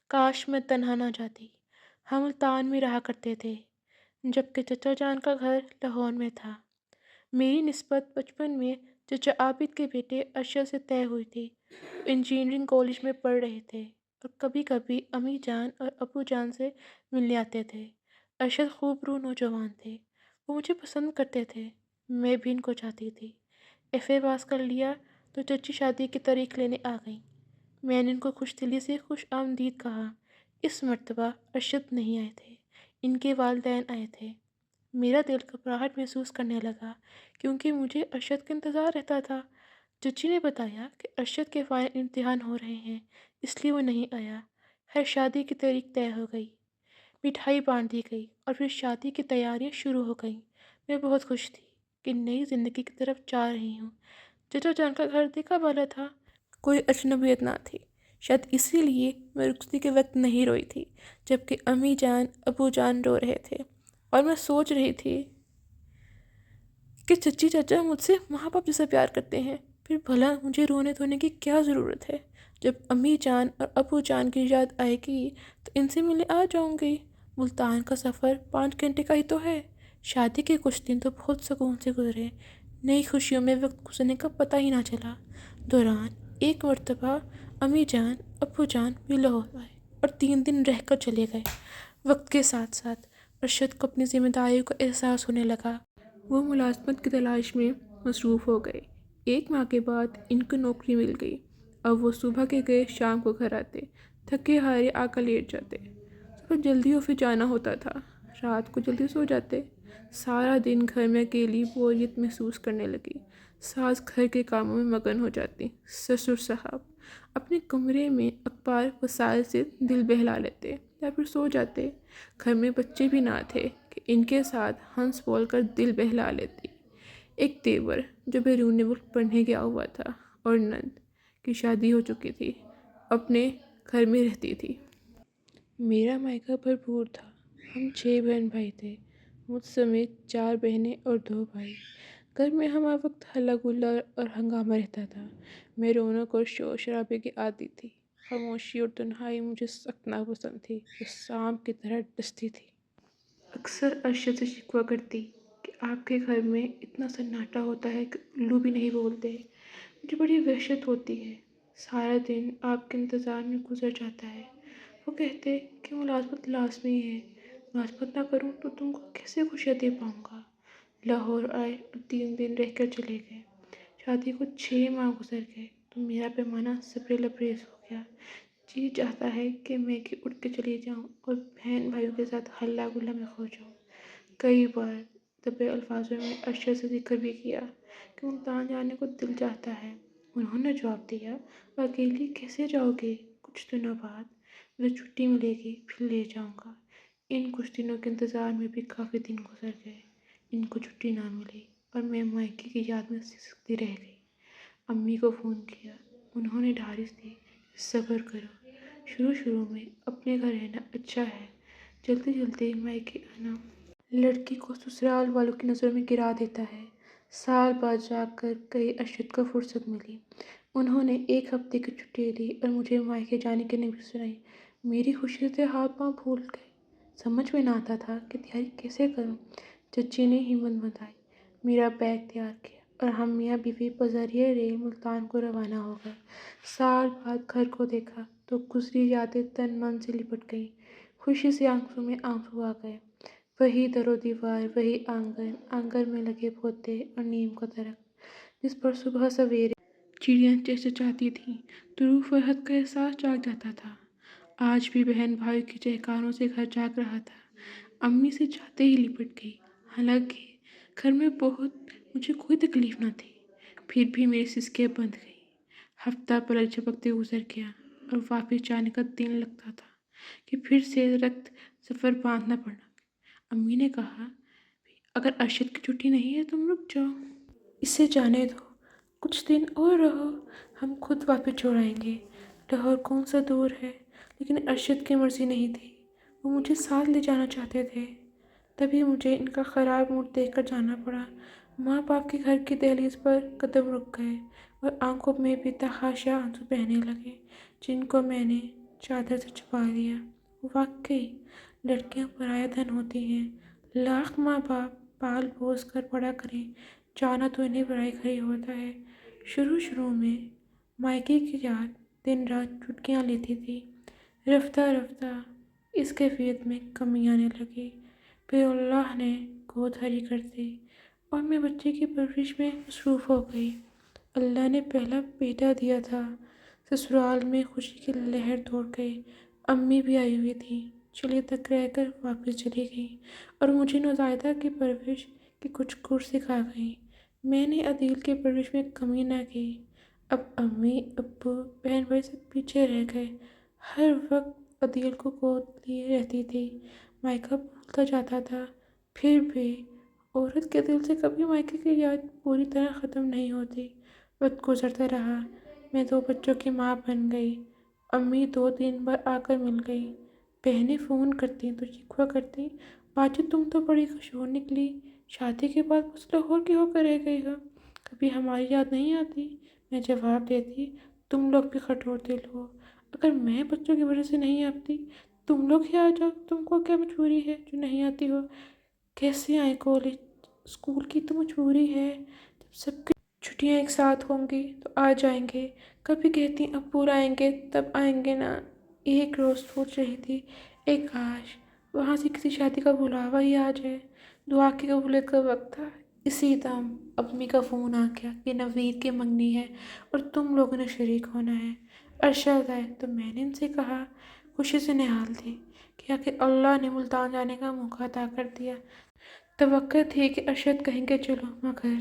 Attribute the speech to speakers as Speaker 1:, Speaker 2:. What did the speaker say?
Speaker 1: کاش میں تنہا نہ جاتی۔ ہم ملتان میں رہا کرتے تھے، جبکہ چچا جان کا گھر لاہور میں تھا۔ میری نسبت بچپن میں چچا عابد کے بیٹے ارشد سے طے ہوئی تھی۔ وہ انجینئرنگ کالج میں پڑھ رہے تھے اور کبھی کبھی امی جان اور ابو جان سے ملنے آتے تھے۔ ارشد خوب رو نوجوان تھے۔ وہ مجھے پسند کرتے تھے، میں بھی ان کو چاہتی تھی۔ ایف اے پاس کر لیا تو چچی شادی کی تاریخ لینے آ گئیں۔ میں نے ان کو خوش دلی سے خوش آمدید کہا۔ اس مرتبہ ارشد نہیں آئے تھے، ان کے والدین آئے تھے۔ میرا دل گھبراہٹ محسوس کرنے لگا کیونکہ مجھے ارشد کا انتظار رہتا تھا۔ چچی نے بتایا کہ ارشد کے فائنل امتحان ہو رہے ہیں، اس لیے وہ نہیں آیا۔ خیر شادی کی تاریخ طے ہو گئی، مٹھائی بانٹ دی گئی اور پھر شادی کی تیاریاں شروع ہو گئیں۔ میں بہت خوش تھی کہ نئی زندگی کی طرف جا رہی ہوں۔ چچا جان کا گھر دیکھا بالا تھا، کوئی اجنبیت نہ تھی۔ شاید اسی لیے میں رخصتی کے وقت نہیں روئی تھی، جبکہ امی جان ابو جان رو رہے تھے، اور میں سوچ رہی تھی کہ چچی چچا مجھ سے ماں باپ جیسا پیار کرتے ہیں، پھر بھلا مجھے رونے دھونے کی کیا ضرورت ہے؟ جب امی جان اور ابو جان کی یاد آئے گی تو ان سے ملنے آ جاؤں گی۔ ملتان کا سفر 5 گھنٹے کا ہی تو ہے۔ شادی کے کچھ دن تو بہت سکون سے گزرے، نئی خوشیوں میں وقت گزرنے کا پتہ ہی نہ چلا۔ دوران ایک مرتبہ امی جان ابو جان بھی لاہور آئے اور 3 دن رہ کر چلے گئے۔ وقت کے ساتھ ساتھ ارشد کو اپنی ذمہ داریوں کا احساس ہونے لگا۔ وہ ملازمت کی تلاش میں مصروف ہو گئے۔ 1 ماہ کے بعد ان کو نوکری مل گئی۔ اب وہ صبح کے گئے شام کو گھر آتے، تھکے ہارے آ کر لیٹ جاتے۔ صبح جلدی آفس جانا ہوتا تھا، رات کو جلدی سو جاتے۔ سارا دن گھر میں اکیلی بوریت محسوس کرنے لگی۔ ساس گھر کے کاموں میں مگن ہو جاتی۔ سسر صاحب اپنے کمرے میں اخبار وسائل سے دل بہلا لیتے یا پھر سو جاتے۔ گھر میں بچے بھی نہ تھے کہ ان کے ساتھ ہنس بول کر دل بہلا لیتی۔ ایک دیور جو بیرون ملک پڑھنے گیا ہوا تھا اور نند کی شادی ہو چکی تھی، اپنے گھر میں رہتی تھی۔ میرا مائکہ بھرپور تھا۔ ہم 6 بہن بھائی تھے، مجھ سمیت 4 بہنیں اور 2 بھائی۔ گھر میں ہمہ وقت ہلا گلا اور ہنگامہ رہتا تھا۔ میں رونق اور شور شرابے کی عادی تھی۔ خاموشی اور تنہائی مجھے سخت ناپسند تھی، جو سانپ کی طرح ڈستی تھی۔ اکثر ارشد سے شکوہ کرتی کہ آپ کے گھر میں اتنا سناٹا ہوتا ہے کہ الو بھی نہیں بولتے۔ مجھے بڑی وحشت ہوتی ہے، سارا دن آپ کے انتظار میں گزر جاتا ہے۔ وہ کہتے کہ ملازمت لازمی ہے، ملازمت نہ کروں تو تم کو کیسے خوشیاں دے پاؤں گا۔ لاہور آئے اور 3 دن رہ کر چلے گئے۔ شادی کو 6 ماہ گزر گئے تو میرا پیمانہ صبر لبریز ہو گیا۔ جی چاہتا ہے کہ میں کہ اڑ کے چلی جاؤں اور بہن بھائیوں کے ساتھ ہلا گلا میں کھو جاؤں۔ کئی بار دبے الفاظوں میں ارشد سے ذکر بھی کیا کہ ملتان جانے کو دل چاہتا ہے۔ انہوں نے جواب دیا، اکیلی کیسے جاؤ گے؟ کچھ دنوں بعد مجھے چھٹی ملے گی، پھر لے جاؤں گا۔ ان کچھ دنوں کے انتظار میں بھی کافی دن گزر گئے۔ ان کو چھٹی نہ ملی اور میں مائکے کی یاد میں سسکتی رہ گئی۔ امی کو فون کیا، انہوں نے ڈھارس دی، صبر کرو، شروع میں اپنے گھر رہنا اچھا ہے، جلدی جلدی مائکے آنا لڑکی کو سسرال والوں کی نظروں میں گرا دیتا ہے۔ سال بعد جا کر کئی ارشد کو فرصت ملی۔ انہوں نے 1 ہفتے کی چھٹی لی اور مجھے مائکے جانے کی نیوز سنائی۔ میری خوشی سے ہاتھ پاؤں پھول گئے۔ سمجھ میں نہ آتا تھا کہ تیاری کیسے کروں۔ چچی نے ہمت بندھائی، میرا بیگ تیار کیا اور ہم میاں بیوی بذریعہ ریل ملتان کو روانہ ہو گئے۔ سال بعد گھر کو دیکھا تو گزری یادیں تن من سے لپٹ گئیں۔ خوشی سے آنکھوں میں آنسو آ گئے۔ وہی در و دیوار، وہی آنگن، آنگن میں لگے پودے اور نیم کا درخت جس پر صبح سویرے چڑیاں چہچہاتی تھیں تو روح فرحت کا احساس جاگ جاتا تھا۔ آج بھی بہن بھائیوں کی چہکاروں سے گھر جاگ رہا تھا۔ امی سے جاتے ہی لپٹ گئی، حالانکہ گھر میں مجھے کوئی تکلیف نہ تھی، پھر بھی میری سسکیاں بندھ گئی۔ ہفتہ پلک جھپکتے گزر گیا اور واپس جانے کا دن لگتا تھا کہ پھر سے رخت سفر باندھنا پڑا۔ امی نے کہا، اگر ارشد کی چھٹی نہیں ہے تم رک جاؤ، اسے جانے دو، کچھ دن اور رہو، ہم خود واپس چھوڑ آئیں گے۔ لاہور کون سا دور ہے؟ لیکن ارشد کی مرضی نہیں تھی، وہ مجھے ساتھ لے جانا چاہتے تھے۔ تبھی مجھے ان کا خراب موڈ دیکھ کر جانا پڑا۔ ماں باپ کے گھر کی دہلیز پر قدم رک گئے اور آنکھوں میں بھی تحاشا آنسو بہنے لگے، جن کو میں نے چادر سے چھپا دیا۔ واقعی لڑکیاں پرایا دھن ہوتی ہیں، لاکھ ماں باپ پال پوس کر بڑا کریں، جانا تو انہیں پڑھائی کر ہوتا ہے۔ شروع میں مائیکے کی یاد دن رات چٹکیاں لیتی تھی، رفتہ رفتہ اس کیفیت میں کمی آنے لگی، پھر اللہ نے گود ہری کر دی اور میں بچے کی پرورش میں مصروف ہو گئی۔ اللہ نے پہلا بیٹا دیا تھا۔ سسرال میں خوشی کی لہر دوڑ گئی، امی بھی آئی ہوئی تھی، چلے تک رہ کر واپس چلی گئیں اور مجھے نوزائیدہ کی پرورش کی کچھ گر سکھا گئیں۔ میں نے عدیل کی پرورش میں کمی نہ کی۔ اب امی ابو بہن بھائی سب پیچھے رہ گئے، ہر وقت عدیل کو گود لیے رہتی تھی، مائیکا بھولتا جاتا تھا۔ پھر بھی عورت کے دل سے کبھی مائیکے کی یاد پوری طرح ختم نہیں ہوتی۔ وقت گزرتا رہا، میں 2 بچوں کی ماں بن گئی، امی 2-3 بار آ کر مل گئی، بہنیں فون کرتی تو شکوہ کرتی، باجی تم تو بڑی خوشبو نکلی، شادی کے بعد بس لاہور کی ہو کر رہ گئی ہو، کبھی ہماری یاد نہیں آتی؟ میں جواب دیتی، تم لوگ بھی کٹور دل ہو، اگر میں بچوں کی وجہ سے نہیں آتی تم لوگ ہی آ جاؤ، تم کو کیا مجبوری ہے جو نہیں آتی ہو؟ کیسے آئیں کالج اسکول کی تو مجبوری ہے، جب سب کی چھٹیاں ایک ساتھ ہوں گی تو آ جائیں گے، کبھی کہتی ابو آئیں گے تب آئیں گے نا۔ ایک روز سوچ رہی تھی، ایک کاش وہاں سے کسی شادی کا بلاوا ہی آ جائے، دعا کی قبولیت کا وقت تھا، اسی دم امی کا فون آ گیا کہ نوید کی منگنی ہے اور تم لوگوں نے شریک ہونا ہے۔ ارشد آئے تو میں نے ان سے کہا، خوشی سے نہال تھی کہ آخر اللہ نے ملتان جانے کا موقع عطا کر دیا۔ توقع تھی کہ ارشد کہیں گے چلو مگر